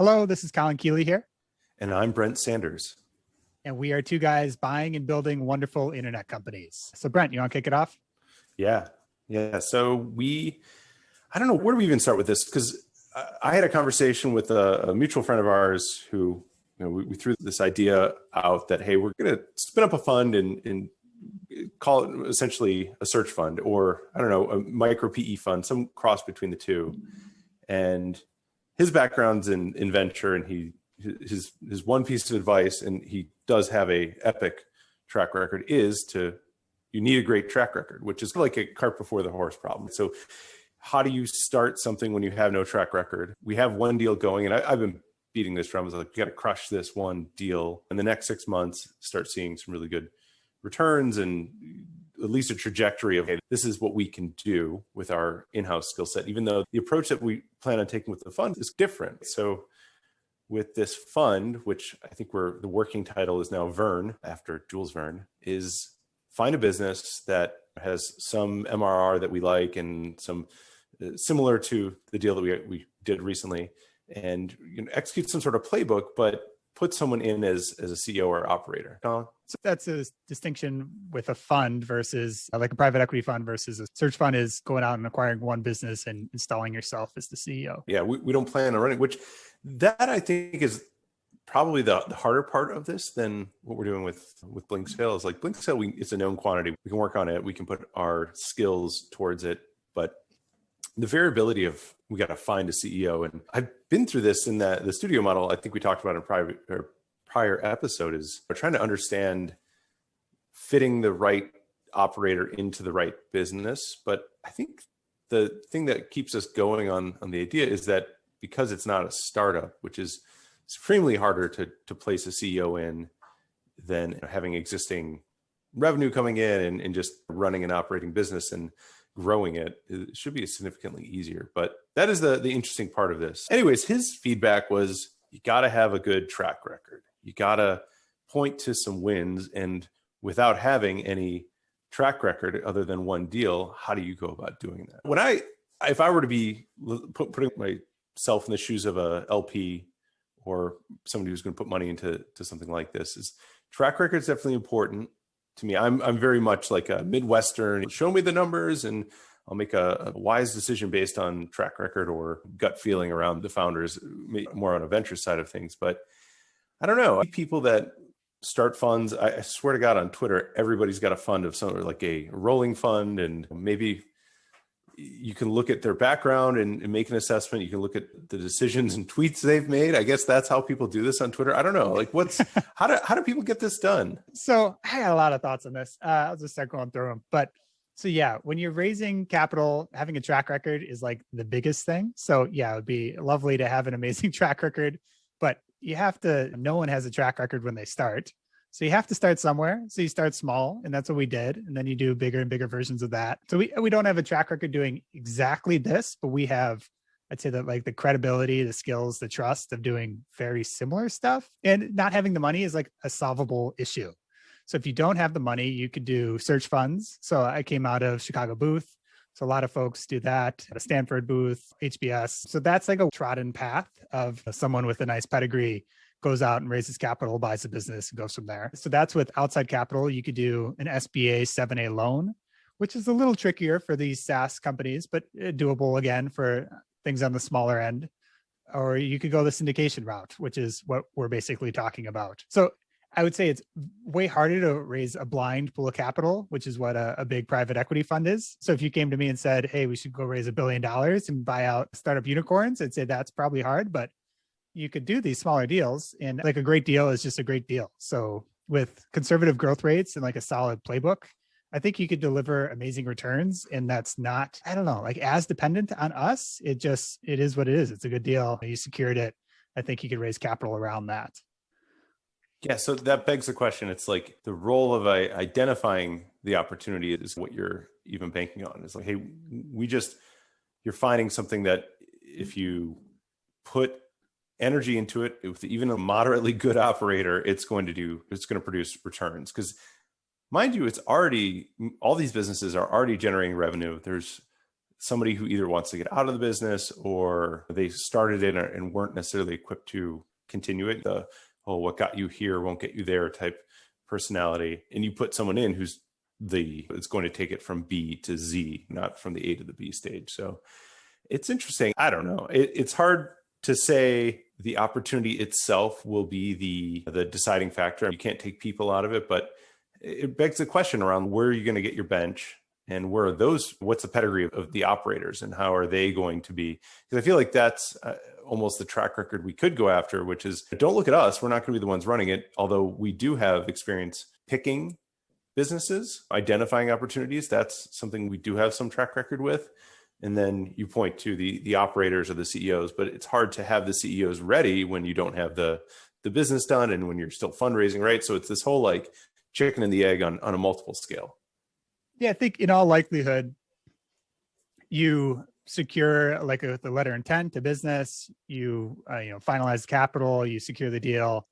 Hello, this is Colin Keeley here. And I'm Brent Sanders. And we are two guys buying and building wonderful internet companies. So Brent, you want to kick it off? Yeah. So I don't know, where do we even start with this? Because I had a conversation with a mutual friend of ours who, we threw this idea out that, hey, we're going to spin up a fund and call it essentially a search fund, or I don't know, a micro PE fund, some cross between the two. And his background's in venture, and his one piece of advice, and he does have a epic track record, is you need a great track record, which is like a cart before the horse problem. So how do you start something when you have no track record? We have one deal going, and I've been beating this drum. I was like, you got to crush this one deal. In the next 6 months, start seeing some really good returns and at least a trajectory of, hey, this is what we can do with our in-house skill set, even though the approach that we plan on taking with the fund is different. So with this fund, which I think the working title is now Vern, after Jules Verne, is find a business that has some MRR that we like and some similar to the deal that we did recently, and execute some sort of playbook, but put someone in as a CEO or operator. So that's a distinction with a fund versus like a private equity fund versus a search fund is going out and acquiring one business and installing yourself as the CEO. Yeah, we don't plan on running, which that I think is probably the harder part of this than what we're doing with Blinksale. Is like Blinksale, it's a known quantity. We can work on it. We can put our skills towards it, but the variability of we got to find a CEO. And I've been through this in the studio model. I think we talked about in prior episode, is we're trying to understand fitting the right operator into the right business. But I think the thing that keeps us going on the idea is that because it's not a startup, which is supremely harder to place a CEO in than having existing revenue coming in and just running an operating business and growing it should be significantly easier. But that is the interesting part of this. Anyways, his feedback was, you got to have a good track record. You got to point to some wins. And without having any track record other than one deal, how do you go about doing that? If I were to be putting myself in the shoes of a LP or somebody who's going to put money into something like this, is track record is definitely important to me. I'm very much like a Midwestern, show me the numbers and I'll make a wise decision based on track record or gut feeling around the founders, more on a venture side of things. But I don't know, people that start funds, I swear to God, on Twitter, everybody's got a fund of some, like a rolling fund, and maybe you can look at their background and make an assessment. You can look at the decisions and tweets they've made. I guess that's how people do this on Twitter. I don't know. Like, how do people get this done? So I had a lot of thoughts on this. I'll just start going through them. But so yeah, when you're raising capital, having a track record is like the biggest thing. So yeah, it would be lovely to have an amazing track record, but no one has a track record when they start. So you have to start somewhere. So you start small, and that's what we did. And then you do bigger and bigger versions of that. So we don't have a track record doing exactly this, but we have, I'd say that like the credibility, the skills, the trust of doing very similar stuff. And not having the money is like a solvable issue. So if you don't have the money, you could do search funds. So I came out of Chicago Booth. So a lot of folks do that, at a Stanford Booth, HBS. So that's like a trodden path of someone with a nice pedigree goes out and raises capital, buys a business, and goes from there. So that's with outside capital. You could do an SBA 7A loan, which is a little trickier for these SaaS companies, but doable again for things on the smaller end. Or you could go the syndication route, which is what we're basically talking about. So I would say it's way harder to raise a blind pool of capital, which is what a big private equity fund is. So if you came to me and said, hey, we should go raise $1 billion and buy out startup unicorns, I'd say that's probably hard, but you could do these smaller deals, and like a great deal is just a great deal. So with conservative growth rates and like a solid playbook, I think you could deliver amazing returns. And that's not, I don't know, like as dependent on us. It is what it is. It's a good deal. You secured it. I think you could raise capital around that. Yeah. So that begs the question. It's like the role of identifying the opportunity is what you're even banking on. It's like, hey, you're finding something that if you put energy into it with even a moderately good operator, it's going to produce returns. Because mind you, all these businesses are already generating revenue. There's somebody who either wants to get out of the business or they started in and weren't necessarily equipped to continue it. The, oh, what got you here won't get you there type personality. And you put someone in who's it's going to take it from B to Z, not from the A to the B stage. So it's interesting. I don't know. It's hard to say the opportunity itself will be the deciding factor. You can't take people out of it, but it begs the question around where are you going to get your bench and where are those, what's the pedigree of the operators and how are they going to be? Because I feel like that's almost the track record we could go after, which is don't look at us. We're not going to be the ones running it. Although we do have experience picking businesses, identifying opportunities. That's something we do have some track record with. And then you point to the operators or the CEOs, but it's hard to have the CEOs ready when you don't have the business done and when you're still fundraising, right? So it's this whole like chicken and the egg on a multiple scale. Yeah, I think in all likelihood, you secure like the letter intent to business, you finalize the capital, you secure the deal.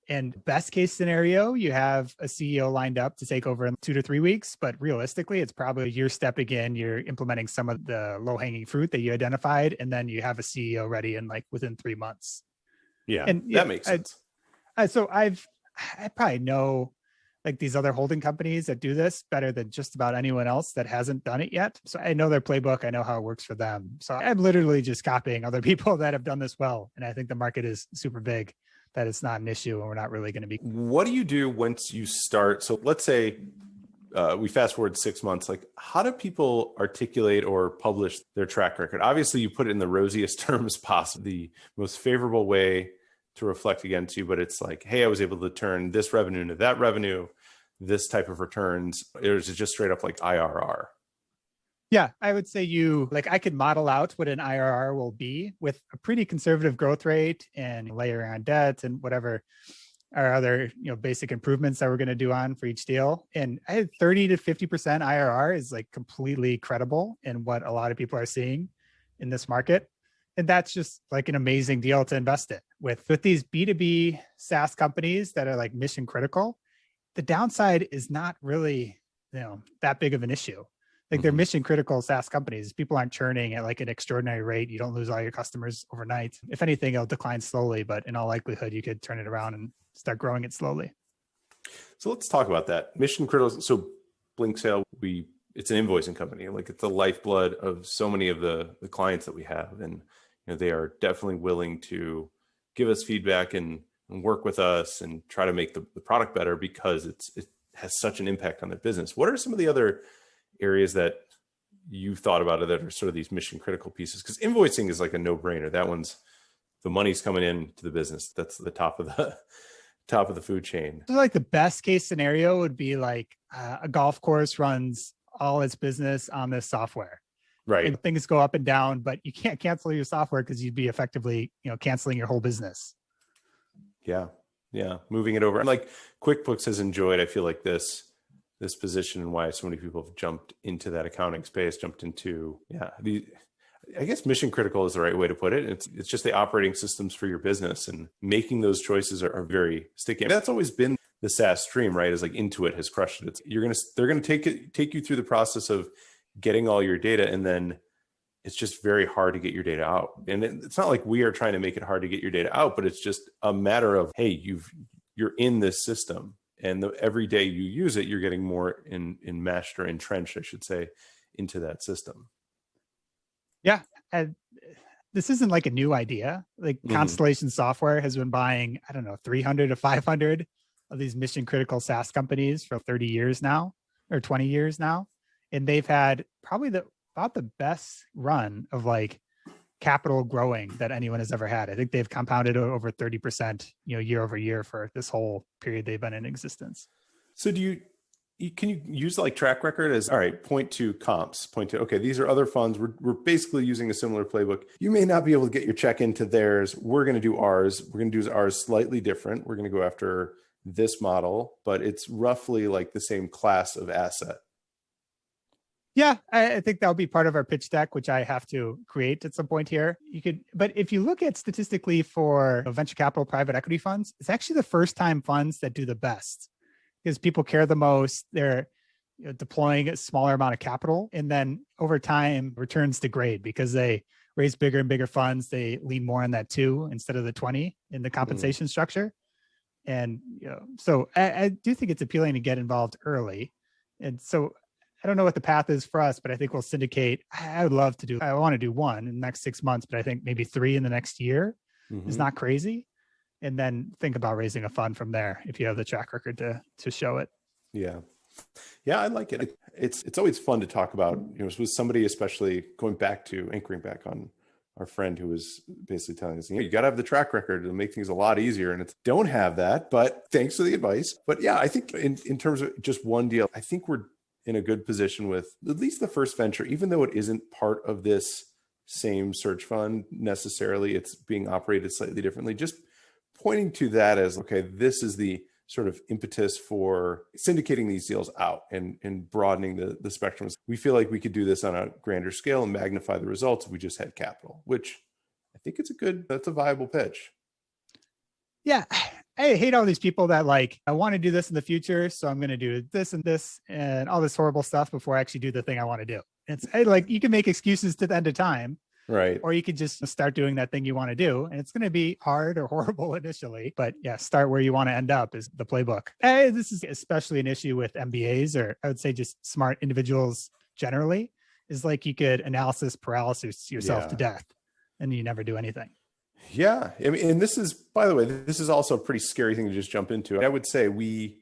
And best case scenario, you have a CEO lined up to take over in 2 to 3 weeks. But realistically, it's probably you're stepping in, you're implementing some of the low hanging fruit that you identified, and then you have a CEO ready in like within 3 months. Yeah, and that makes sense. So I probably know like these other holding companies that do this better than just about anyone else that hasn't done it yet. So I know their playbook. I know how it works for them. So I'm literally just copying other people that have done this well. And I think the market is super big, that it's not an issue and we're not really going to be. What do you do once you start? So let's say we fast forward 6 months, like how do people articulate or publish their track record? Obviously you put it in the rosiest terms possible, the most favorable way to reflect against you, but it's like, hey, I was able to turn this revenue into that revenue, this type of returns. Or is it just straight up like IRR? Yeah, I would say I could model out what an IRR will be with a pretty conservative growth rate and layering on debt and whatever our other, basic improvements that we're going to do on for each deal. And I had 30 to 50% IRR is like completely credible in what a lot of people are seeing in this market. And that's just like an amazing deal to invest in with these B2B SaaS companies that are like mission critical. The downside is not really, that big of an issue. Like they're mission critical SaaS companies. People aren't churning at like an extraordinary rate. You don't lose all your customers overnight. If anything, it'll decline slowly, but in all likelihood, you could turn it around and start growing it slowly. So let's talk about that. Mission critical. So BlinkSale, it's an invoicing company. Like it's the lifeblood of so many of the clients that we have. And they are definitely willing to give us feedback and work with us and try to make the product better because it has such an impact on their business. What are some of the other areas that you've thought about it that are sort of these mission critical pieces? Because invoicing is like a no-brainer. That one's the money's coming in to the business. That's the top of the food chain. So like the best case scenario would be like a golf course runs all its business on this software. Right. And things go up and down, but you can't cancel your software because you'd be effectively, canceling your whole business. Yeah. Yeah. Moving it over. And like QuickBooks has enjoyed, I feel like this position and why so many people have jumped into that accounting space, jumped into, I guess mission critical is the right way to put it. It's just the operating systems for your business and making those choices are very sticky. And that's always been the SaaS stream, right? Is like Intuit has crushed it. They're going to take you through the process of getting all your data. And then it's just very hard to get your data out. And it's not like we are trying to make it hard to get your data out, but it's just a matter of, hey, you're in this system. And every day you use it, you're getting more enmeshed or entrenched, I should say, into that system. Yeah. This isn't like a new idea. Like Constellation Software has been buying, 300 to 500 of these mission critical SaaS companies for 30 years now or 20 years now. And they've had probably about the best run of like capital growing that anyone has ever had. I think they've compounded over 30%, year over year for this whole period they've been in existence. So can you use like track record as, all right, point to comps, okay, these are other funds. We're basically using a similar playbook. You may not be able to get your check into theirs. We're going to do ours. We're going to do ours slightly different. We're going to go after this model, but it's roughly like the same class of asset. Yeah, I think that'll be part of our pitch deck, which I have to create at some point here. But if you look at statistically for venture capital private equity funds, it's actually the first time funds that do the best because people care the most. They're deploying a smaller amount of capital, and then over time returns degrade because they raise bigger and bigger funds. They lean more on that 2 instead of the 20 in the compensation structure. And so I do think it's appealing to get involved early. And so I don't know what the path is for us, but I think we'll syndicate. I want to do 1 in the next 6 months, but I think maybe 3 in the next year is not crazy. And then think about raising a fund from there if you have the track record to show it. Yeah. Yeah, I like it. It's always fun to talk about, with somebody, especially anchoring back on our friend who was basically telling us, you got to have the track record to make things a lot easier. And don't have that, but thanks for the advice. But yeah, I think in terms of just one deal, I think we're in a good position with at least the first venture, even though it isn't part of this same search fund necessarily, it's being operated slightly differently. Just pointing to that as, okay, this is the sort of impetus for syndicating these deals out and broadening the spectrums. We feel like we could do this on a grander scale and magnify the results if we just had capital, which I think that's a viable pitch. Yeah. I hate all these people that I want to do this in the future, so I'm going to do this and all this horrible stuff before I actually do the thing I want to do. It's you can make excuses to the end of time. Right. Or you could just start doing that thing you want to do. And it's going to be hard or horrible initially, but yeah, start where you want to end up is the playbook. This is especially an issue with MBAs, or I would say just smart individuals generally, is you could analysis paralysis yourself to death and you never do anything. Yeah. I mean, and this is, by the way, this is also a pretty scary thing to just jump into. I would say we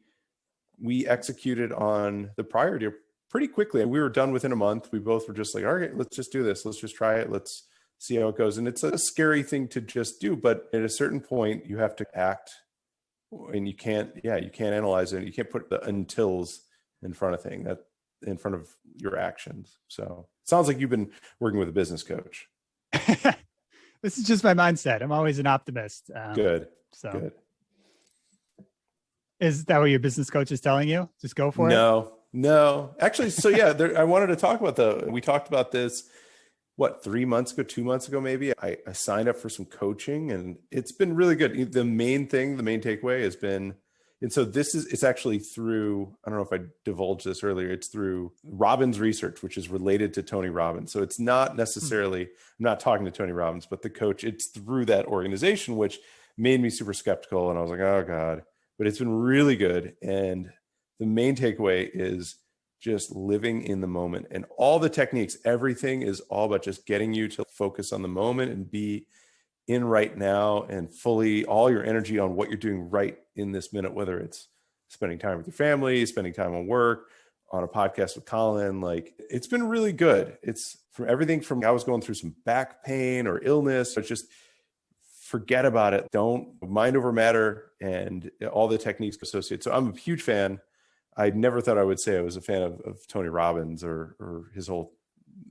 executed on the prior deal pretty quickly. We were done within a month. We both were just like, all right, let's just do this. Let's just try it. Let's see how it goes. And it's a scary thing to just do, but at a certain point you have to act, and you can't analyze it. You can't put the untils in front of your actions. So it sounds like you've been working with a business coach. This is just my mindset. I'm always an optimist. Good. Good. Is that what your business coach is telling you? Just go for it? No, actually. So yeah, I wanted to talk about we talked about this, 2 months ago, maybe. I signed up for some coaching and it's been really good. The main takeaway has been, and so it's actually through, I don't know if I divulged this earlier, it's through Robbins research, which is related to Tony Robbins. So it's not necessarily, I'm not talking to Tony Robbins, but the coach, it's through that organization, which made me super skeptical. And I was like, oh God, but it's been really good. And the main takeaway is just living in the moment, and all the techniques, everything is all about just getting you to focus on the moment and be in right now and fully all your energy on what you're doing right in this minute, whether it's spending time with your family, spending time on work, on a podcast with Colin. It's been really good. It's from everything from, I was going through some back pain or illness, but just forget about it. Don't mind over matter, and all the techniques associated. So I'm a huge fan. I never thought I would say I was a fan of Tony Robbins or his whole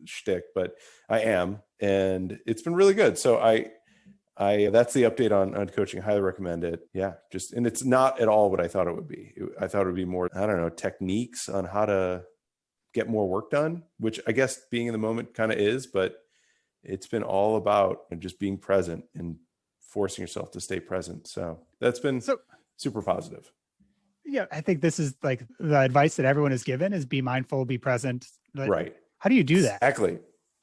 shtick, but I am, and it's been really good. So I that's the update on coaching. I highly recommend it. Yeah, and it's not at all what I thought it would be. I thought it would be more, I don't know, techniques on how to get more work done, which I guess being in the moment kind of is, but it's been all about just being present and forcing yourself to stay present. So that's been super positive. Yeah, I think this is the advice that everyone is given is be mindful, be present. Right. How do you do that?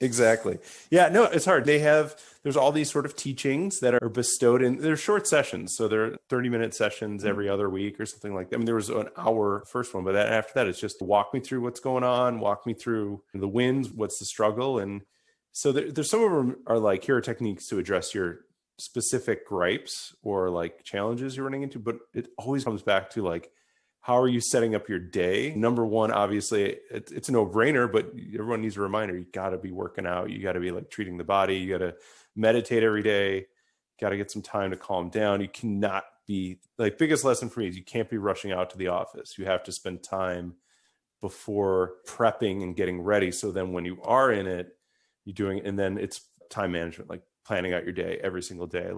Exactly. Yeah, no, it's hard. There's all these sort of teachings that are bestowed in, they're short sessions. So they're 30-minute sessions every other week or something like that. I mean, there was an hour first one, but after that, it's just walk me through what's going on, walk me through the wins, what's the struggle. And so there's some of them are here are techniques to address your specific gripes or challenges you're running into, but it always comes back to how are you setting up your day? Number one, obviously it's a no-brainer, but everyone needs a reminder. You got to be working out. You got to be treating the body. You got to meditate every day. Got to get some time to calm down. You cannot be biggest lesson for me is you can't be rushing out to the office. You have to spend time before prepping and getting ready. So then when you are in it, you're doing, and then it's time management, planning out your day every single day,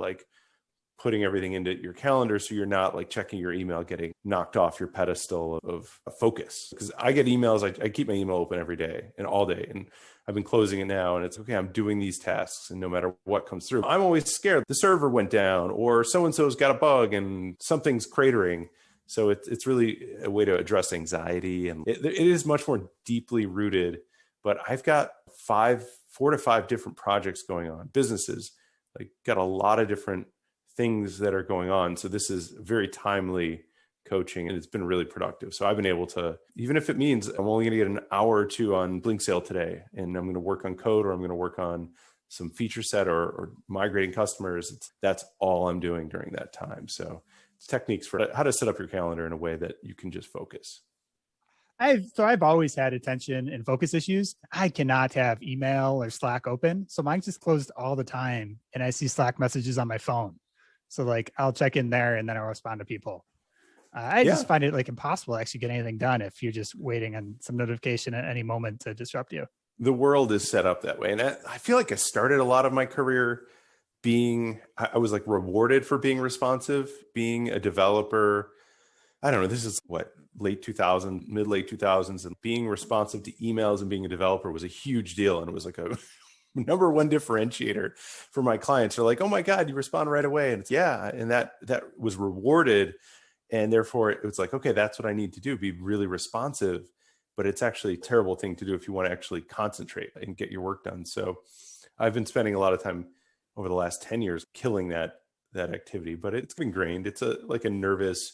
putting everything into your calendar so you're not checking your email, getting knocked off your pedestal of focus. Because I get emails, I keep my email open every day and all day, and I've been closing it now, and it's okay, I'm doing these tasks, and no matter what comes through, I'm always scared the server went down or so-and-so's got a bug and something's cratering. So it's really a way to address anxiety, and it is much more deeply rooted. But I've got 4 to 5 different projects going on, businesses, like got a lot of different things that are going on. So this is very timely coaching, and it's been really productive. So I've been able to, even if it means I'm only going to get an hour or two on Blink Sale today, and I'm going to work on code, or I'm going to work on some feature set or migrating customers, that's all I'm doing during that time. So it's techniques for how to set up your calendar in a way that you can just focus. I've always had attention and focus issues. I cannot have email or Slack open. So mine's just closed all the time. And I see Slack messages on my phone. So like I'll check in there and then I'll respond to people. I just find it like impossible to actually get anything done if you're just waiting on some notification at any moment to disrupt you. The world is set up that way. And I feel like I started a lot of my career I was like rewarded for being responsive, being a developer. I don't know, this is what, late 2000, mid-late 2000s, and being responsive to emails and being a developer was a huge deal. And it was like a number one differentiator for my clients. They're like, oh my God, you respond right away. And it's, yeah. And that was rewarded. And therefore it was like, okay, that's what I need to do, be really responsive. But it's actually a terrible thing to do if you want to actually concentrate and get your work done. So I've been spending a lot of time over the last 10 years killing that activity, but it's ingrained. It's like a nervous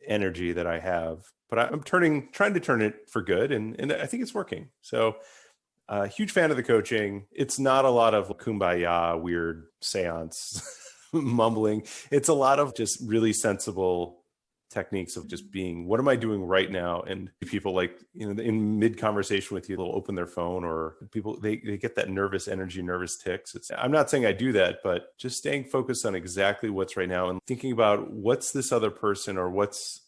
energy that I have, but I'm trying to turn it for good. And I think it's working. So huge fan of the coaching. It's not a lot of kumbaya, weird seance mumbling. It's a lot of just really sensible techniques of just being, what am I doing right now? And people, like, in mid conversation with you, they'll open their phone, or people, they get that nervous energy, nervous ticks. I'm not saying I do that, but just staying focused on exactly what's right now and thinking about what's this other person, or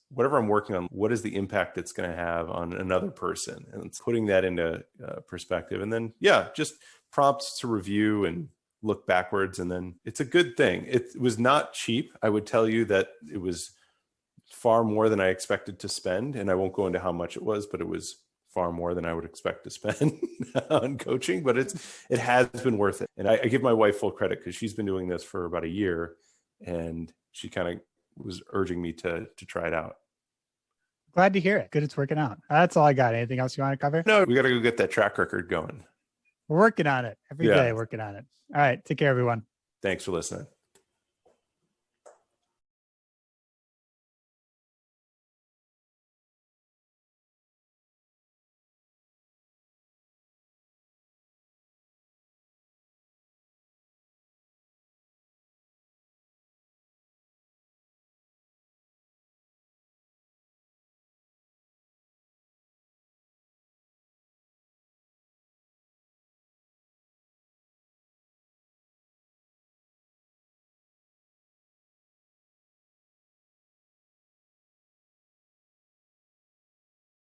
whatever I'm working on, what is the impact it's going to have on another person, and it's putting that into perspective. And then, just prompts to review and look backwards. And then it's a good thing. It was not cheap. I would tell you that it was far more than I expected to spend. And I won't go into how much it was, but it was far more than I would expect to spend on coaching, but it has been worth it. And I give my wife full credit, because she's been doing this for about a year, and she kind of was urging me to try it out. Glad to hear it. Good, it's working out. That's all I got. Anything else you want to cover? No, we got to go get that track record going. We're working on it every day, working on it. All right. Take care, everyone. Thanks for listening.